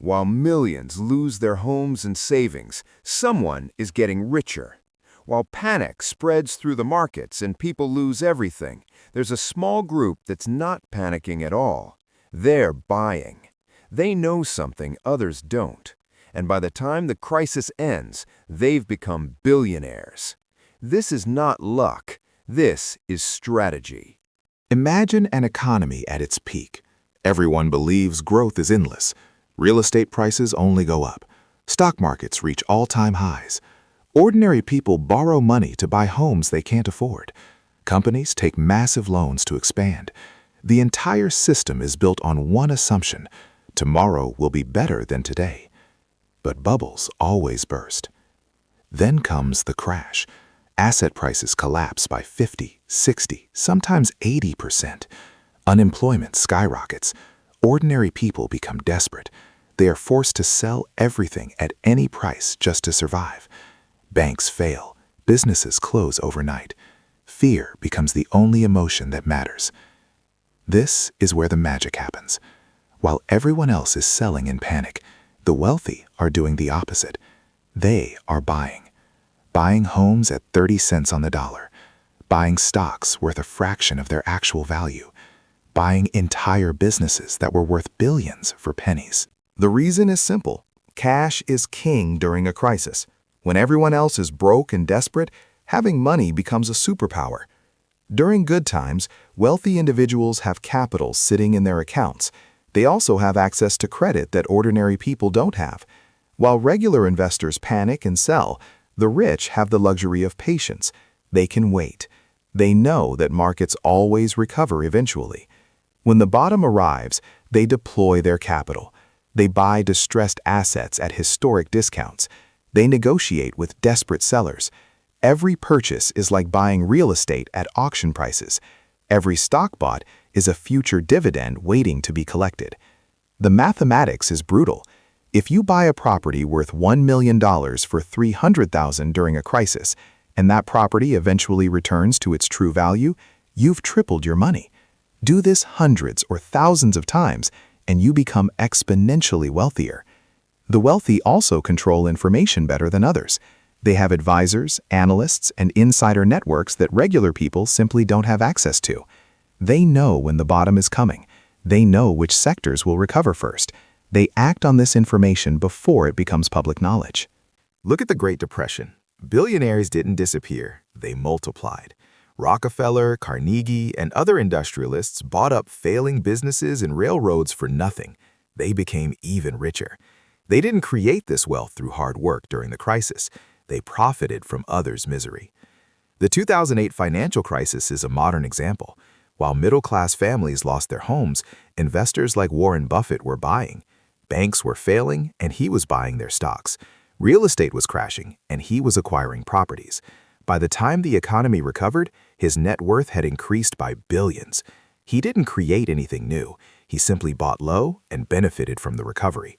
While millions lose their homes and savings, someone is getting richer. While panic spreads through the markets and people lose everything, there's a small group that's not panicking at all. They're buying. They know something others don't. And by the time the crisis ends, they've become billionaires. This is not luck. This is strategy. Imagine an economy at its peak. Everyone believes growth is endless. Real estate prices only go up. Stock markets reach all-time highs. Ordinary people borrow money to buy homes they can't afford. Companies take massive loans to expand. The entire system is built on one assumption: tomorrow will be better than today. But bubbles always burst. Then comes the crash. Asset prices collapse by 50, 60, sometimes 80%. Unemployment skyrockets. Ordinary people become desperate. They are forced to sell everything at any price just to survive. Banks fail. Businesses close overnight. Fear becomes the only emotion that matters. This is where the magic happens. While everyone else is selling in panic, the wealthy are doing the opposite. They are buying. Buying homes at 30 cents on the dollar. Buying stocks worth a fraction of their actual value. Buying entire businesses that were worth billions for pennies. The reason is simple. Cash is king during a crisis. When everyone else is broke and desperate, having money becomes a superpower. During good times, wealthy individuals have capital sitting in their accounts. They also have access to credit that ordinary people don't have. While regular investors panic and sell, the rich have the luxury of patience. They can wait. They know that markets always recover eventually. When the bottom arrives, they deploy their capital. They buy distressed assets at historic discounts. They negotiate with desperate sellers. Every purchase is like buying real estate at auction prices. Every stock bought is a future dividend waiting to be collected. The mathematics is brutal. If you buy a property worth $1 million for $300,000 during a crisis, and that property eventually returns to its true value, you've tripled your money. Do this hundreds or thousands of times, and you become exponentially wealthier. The wealthy also control information better than others. They have advisors, analysts, and insider networks that regular people simply don't have access to. They know when the bottom is coming. They know which sectors will recover first. They act on this information before it becomes public knowledge. Look at the Great Depression. Billionaires didn't disappear, they multiplied. Rockefeller, Carnegie, and other industrialists bought up failing businesses and railroads for nothing. They became even richer. They didn't create this wealth through hard work during the crisis. They profited from others' misery. The 2008 financial crisis is a modern example. While middle-class families lost their homes, investors like Warren Buffett were buying. Banks were failing, and he was buying their stocks. Real estate was crashing, and he was acquiring properties. By the time the economy recovered, his net worth had increased by billions. He didn't create anything new. He simply bought low and benefited from the recovery.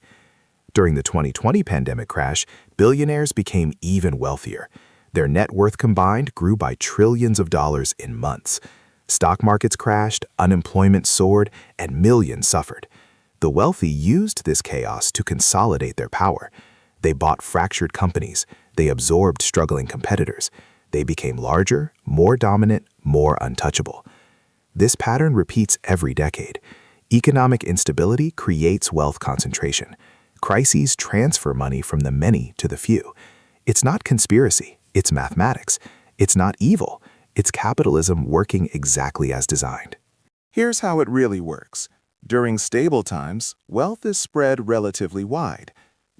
During the 2020 pandemic crash, billionaires became even wealthier. Their net worth combined grew by trillions of dollars in months. Stock markets crashed, unemployment soared, and millions suffered. The wealthy used this chaos to consolidate their power. They bought fractured companies. They absorbed struggling competitors. They became larger, more dominant, more untouchable. This pattern repeats every decade. Economic instability creates wealth concentration. Crises transfer money from the many to the few. It's not conspiracy, it's mathematics. It's not evil, it's capitalism working exactly as designed. Here's how it really works. During stable times, wealth is spread relatively wide.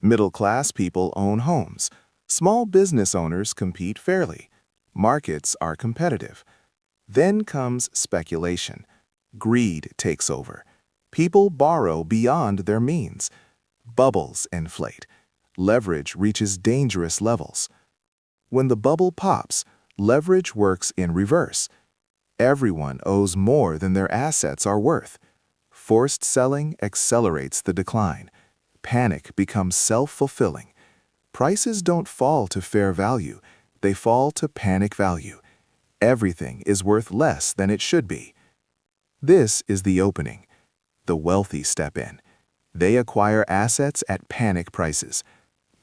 Middle-class people own homes. Small business owners compete fairly. Markets are competitive. Then comes speculation. Greed takes over. People borrow beyond their means. Bubbles inflate. Leverage reaches dangerous levels. When the bubble pops, leverage works in reverse. Everyone owes more than their assets are worth. Forced selling accelerates the decline. Panic becomes self-fulfilling. Prices don't fall to fair value. They fall to panic value. Everything is worth less than it should be. This is the opening. The wealthy step in. They acquire assets at panic prices.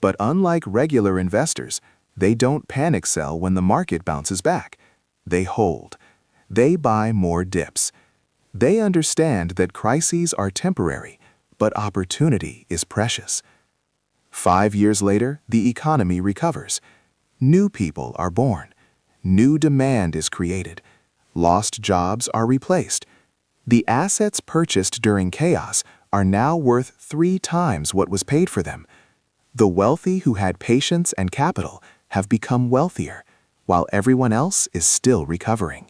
But unlike regular investors, they don't panic sell when the market bounces back. They hold. They buy more dips. They understand that crises are temporary, but opportunity is precious. 5 years later, the economy recovers. New people are born. New demand is created. Lost jobs are replaced. The assets purchased during chaos are now worth 3 times what was paid for them. The wealthy who had patience and capital have become wealthier, while everyone else is still recovering.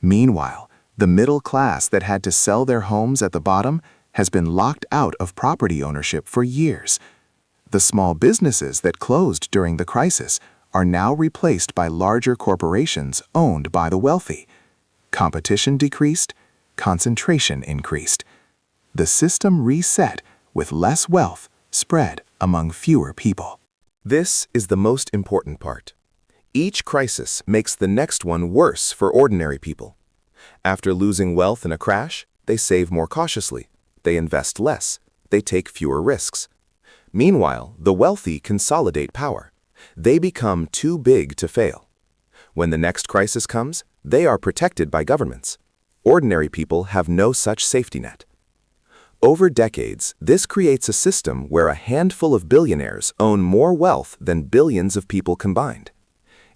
Meanwhile, the middle class that had to sell their homes at the bottom has been locked out of property ownership for years. The small businesses that closed during the crisis are now replaced by larger corporations owned by the wealthy. Competition decreased, concentration increased. The system reset with less wealth spread among fewer people. This is the most important part. Each crisis makes the next one worse for ordinary people. After losing wealth in a crash, they save more cautiously, they invest less, they take fewer risks. Meanwhile, the wealthy consolidate power. They become too big to fail. When the next crisis comes, they are protected by governments. Ordinary people have no such safety net. Over decades, this creates a system where a handful of billionaires own more wealth than billions of people combined.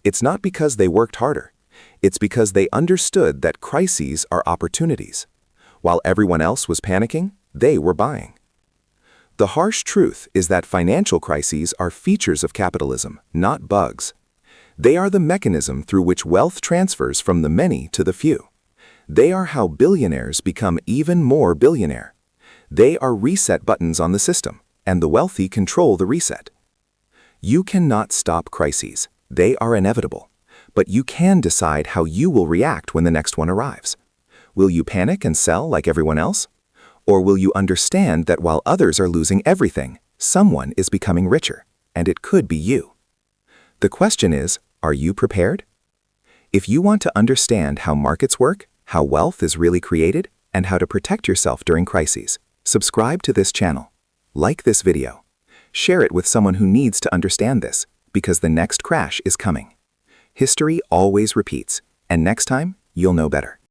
It's not because they worked harder. It's because they understood that crises are opportunities. While everyone else was panicking, they were buying. The harsh truth is that financial crises are features of capitalism, not bugs. They are the mechanism through which wealth transfers from the many to the few. They are how billionaires become even more billionaire. They are reset buttons on the system, and the wealthy control the reset. You cannot stop crises. They are inevitable. But you can decide how you will react when the next one arrives. Will you panic and sell like everyone else? Or will you understand that while others are losing everything, someone is becoming richer, and it could be you? The question is, are you prepared? If you want to understand how markets work, how wealth is really created, and how to protect yourself during crises, subscribe to this channel. Like this video. Share it with someone who needs to understand this, because the next crash is coming. History always repeats, and next time, you'll know better.